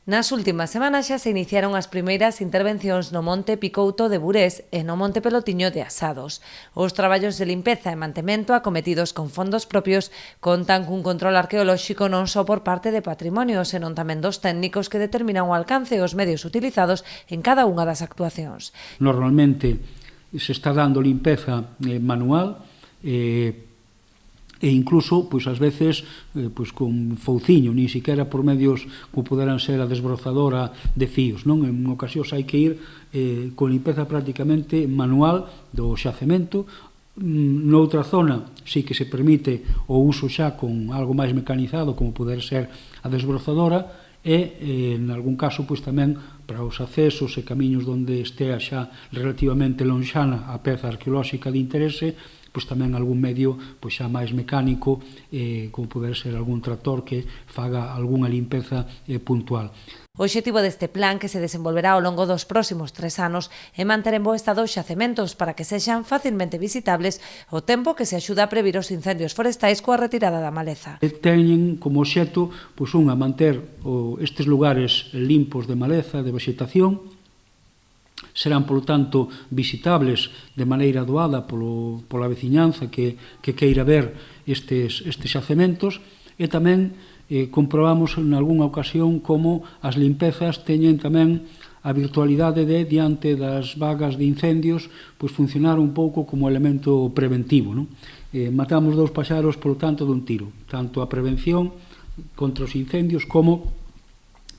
Nas últimas semanas xa se iniciaron as primeiras intervencións no Monte Picouto de Burés e no Monte Pelotiño de Asados. Os traballos de limpeza e mantemento acometidos con fondos propios contan cun control arqueolóxico non só por parte de Patrimonio, senón tamén dos técnicos que determinan o alcance e os medios utilizados en cada unha das actuacións. Normalmente se está dando limpeza manual e incluso, pois, ás veces, pois, con fouciño, nin siquiera por medios como poderán ser a desbrozadora de fíos, non? En ocasións hai que ir con limpeza prácticamente manual do xacemento. Noutra zona sí que se permite o uso xa con algo máis mecanizado, como poder ser a desbrozadora, e, en algún caso, pois, tamén para os accesos e camiños onde estea xa relativamente lonxana a peza arqueolóxica de interese, pois tamén algún medio pois xa máis mecánico, como poder ser algún tractor que faga algunha limpeza puntual. O obxectivo deste plan, que se desenvolverá ao longo dos próximos 3 anos, é manter en bo estado os xacementos para que sexan facilmente visitables ao tempo que se axuda a previr os incendios forestais coa retirada da maleza. Teñen como obxecto pois, manter estes lugares limpos de maleza, de vegetación. Serán, polo tanto, visitables de maneira doada pola veciñanza que queira ver estes xacementos, e tamén comprobamos en algunha ocasión como as limpezas teñen tamén a virtualidade de, diante das vagas de incendios, pois funcionar un pouco como elemento preventivo, non? Matamos 2 paxaros, polo tanto, dun tiro, tanto a prevención contra os incendios como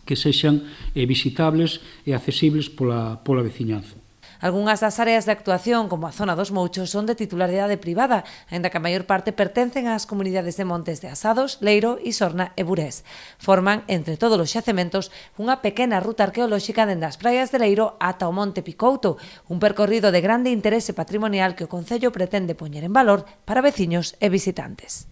que sexan visitables e accesibles pola veciñanza. Algunhas das áreas de actuación, como a zona dos Mouchos, son de titularidade privada, aínda que a maior parte pertencen ás comunidades de montes de Asados, Leiro, Isorna e Burés. Forman, entre todos os xacementos, unha pequena ruta arqueolóxica dende as praias de Leiro ata o Monte Picouto, un percorrido de grande interese patrimonial que o Concello pretende poñer en valor para veciños e visitantes.